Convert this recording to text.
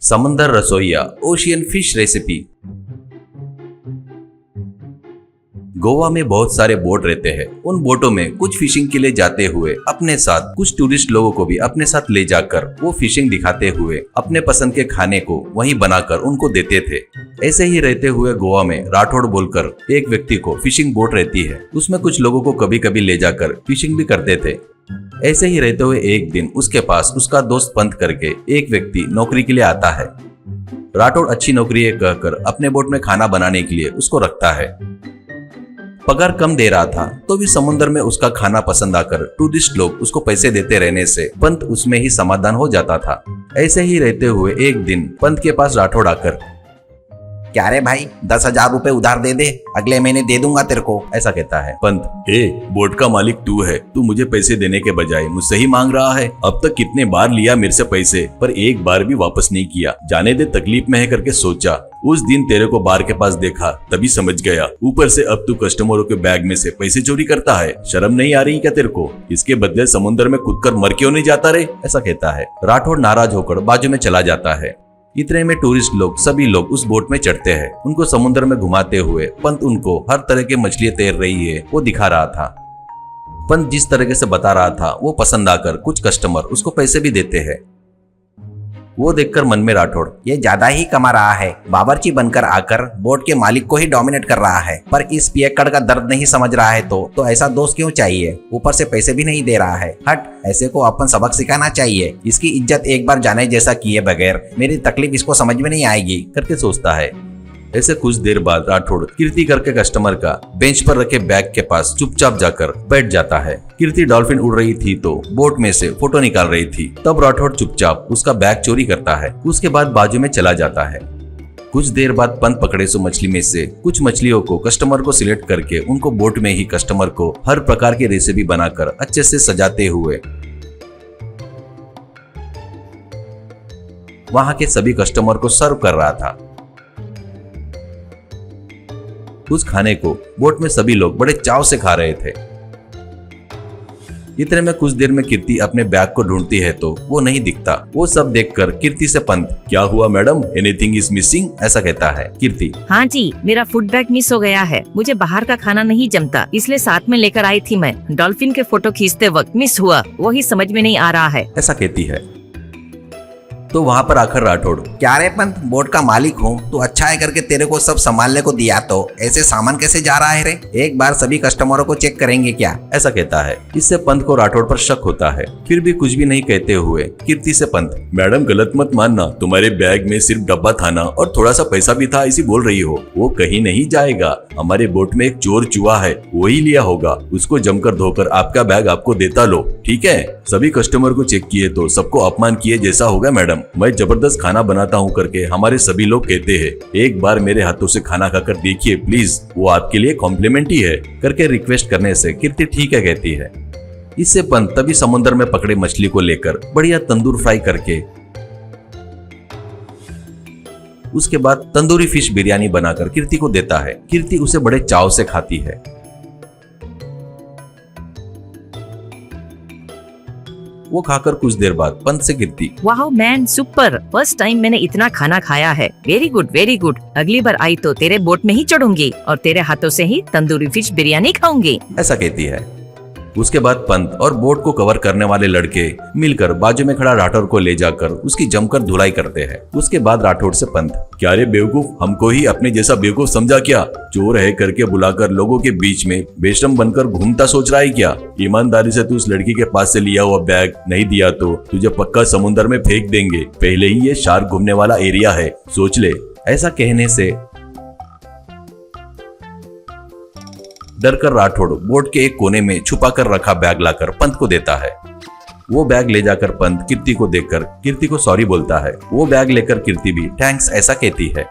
समंदर रसोइया ocean fish recipe. Goa में बहुत सारे बोट रहते हैं। उन बोटों में कुछ फिशिंग के लिए जाते हुए अपने साथ कुछ टूरिस्ट लोगों को भी अपने साथ ले जाकर वो फिशिंग दिखाते हुए अपने पसंद के खाने को वहीं बनाकर उनको देते थे। ऐसे ही रहते हुए गोवा में राठौड़ बोलकर एक व्यक्ति को फिशिंग बोट रहती है, उसमें कुछ लोगों को कभी कभी ले जाकर फिशिंग भी करते थे। ऐसे ही रहते हुए एक दिन उसके पास उसका दोस्त पंत करके एक व्यक्ति नौकरी के लिए आता है। राठौड़ अच्छी नौकरी है कहकर अपने बोट में खाना बनाने के लिए उसको रखता है। पगार कम दे रहा था तो भी समुद्र में उसका खाना पसंद आकर टूरिस्ट लोग उसको पैसे देते रहने से पंत उसमें ही समाधान हो जाता था। ऐसे ही रहते हुए एक दिन पंत के पास राठौड़ आकर, क्या रे भाई, 10,000 रुपए उधार दे दे, अगले महीने दे दूंगा तेरे को, ऐसा कहता है। पंत, बोट का मालिक तू है, तू मुझे पैसे देने के बजाय मुझसे ही मांग रहा है। अब तक कितने बार लिया मेरे से पैसे, पर एक बार भी वापस नहीं किया। जाने दे, तकलीफ में है करके सोचा। उस दिन तेरे को बार के पास देखा तभी समझ गया। ऊपर से अब तू कस्टमरों के बैग में से पैसे चोरी करता है। शर्म नहीं आ रही क्या तेरे को? इसके बदले समुद्र में कूदकर मर क्यों नहीं जाता रे, ऐसा कहता है। राठौड़ नाराज होकर बाजू में चला जाता है। इतने में टूरिस्ट लोग सभी लोग उस बोट में चढ़ते हैं। उनको समुद्र में घुमाते हुए पंत उनको हर तरह की मछलियां तैर रही है वो दिखा रहा था। पंत जिस तरीके से बता रहा था वो पसंद आकर कुछ कस्टमर उसको पैसे भी देते हैं। वो देखकर मन में राठौड़, ये ज्यादा ही कमा रहा है, बावर्ची बनकर आकर बोट के मालिक को ही डोमिनेट कर रहा है, पर इस पियक्कड़ का दर्द नहीं समझ रहा है तो ऐसा दोस्त क्यों चाहिए? ऊपर से पैसे भी नहीं दे रहा है। हट, ऐसे को अपन सबक सिखाना चाहिए। इसकी इज्जत एक बार जाने जैसा किए बगैर मेरी तकलीफ इसको समझ में नहीं आएगी करके सोचता है। ऐसे कुछ देर बाद राठौड़ कीर्ति करके कस्टमर का बेंच पर रखे बैग के पास चुपचाप जाकर बैठ जाता है। कीर्ति डॉल्फिन उड़ रही थी तो बोट में से फोटो निकाल रही थी। तब राठौड़ चुपचाप उसका बैग चोरी करता है। उसके बाद बाजू में चला जाता है। कुछ देर बाद पंत पकड़े सो मछली में से कुछ मछलियों को कस्टमर को सिलेक्ट करके उनको बोट में ही कस्टमर को हर प्रकार की रेसिपी बनाकर अच्छे से सजाते हुए वहां के सभी कस्टमर को सर्व कर रहा था। उस खाने को बोट में सभी लोग बड़े चाव से खा रहे थे। इतने में कुछ देर में कीर्ति अपने बैग को ढूंढती है तो वो नहीं दिखता। वो सब देखकर कीर्ति से पंत, क्या हुआ मैडम, एनीथिंग इज मिसिंग, ऐसा कहता है। कीर्ति, हाँ जी, मेरा फूड बैग मिस हो गया है। मुझे बाहर का खाना नहीं जमता, इसलिए साथ में लेकर आई थी मैं। डॉल्फिन के फोटो खींचते वक्त मिस हुआ, वही समझ में नहीं आ रहा है, ऐसा कहती है। तो वहाँ पर आकर राठौड़, क्या रे पंत, बोट का मालिक हूँ तो अच्छा है करके तेरे को सब संभालने को दिया, तो ऐसे सामान कैसे जा रहा है रे? एक बार सभी कस्टमरों को चेक करेंगे क्या, ऐसा कहता है। इससे पंत को राठौड़ पर शक होता है। फिर भी कुछ भी नहीं कहते हुए कीर्ति से पंत, मैडम गलत मत मानना, तुम्हारे बैग में सिर्फ डब्बा था ना और थोड़ा सा पैसा भी था, इसी बोल रही हो। वो कहीं नहीं जाएगा। हमारे बोट में एक चोर चूहा है, वही लिया होगा। उसको जमकर धोकर आपका बैग आपको देता लो, ठीक है? सभी कस्टमर को चेक किए तो सबको अपमान किए जैसा होगा मैडम। मैं जबरदस्त खाना बनाता हूँ करके हमारे सभी लोग कहते हैं। एक बार मेरे हाथों से खाना खाकर देखिए प्लीज, वो आपके लिए कॉम्प्लीमेंट ही है करके रिक्वेस्ट करने से कीर्ति ठीक है कहती है। इससे पंत तभी समुद्र में पकड़े मछली को लेकर बढ़िया तंदूर फ्राई करके उसके बाद तंदूरी फिश बिरयानी बनाकर कीर्ति को देता है। कीर्ति उसे बड़े चाव से खाती है। वो खाकर कुछ देर बाद पंत से कीर्ति, वाह मैन, सुपर, फर्स्ट टाइम मैंने इतना खाना खाया है। Very good very good. अगली बार आई तो तेरे बोट में ही चढ़ूंगी और तेरे हाथों से ही तंदूरी फिश बिरयानी खाऊंगी, ऐसा कहती है। उसके बाद पंत और बोट को कवर करने वाले लड़के मिलकर बाजू में खड़ा राठौड़ को ले जाकर उसकी जमकर धुलाई करते हैं। उसके बाद राठौड़ से पंत, क्या रे बेवकूफ, हमको ही अपने जैसा बेवकूफ समझा क्या? चोर है करके बुलाकर लोगों के बीच में बेशरम बनकर घूमता सोच रहा है क्या? ईमानदारी से तू उस लड़की के पास से लिया हुआ बैग नहीं दिया तो तुझे पक्का समुद्र में फेंक देंगे। पहले ही ये शार्क घूमने वाला एरिया है, सोच ले। ऐसा कहने से डरकर राठौड़ बोट के एक कोने में छुपा कर रखा बैग लाकर पंत को देता है। वो बैग ले जाकर पंत कीर्ति को देखकर कीर्ति को सॉरी बोलता है। वो बैग लेकर कीर्ति भी थैंक्स ऐसा कहती है।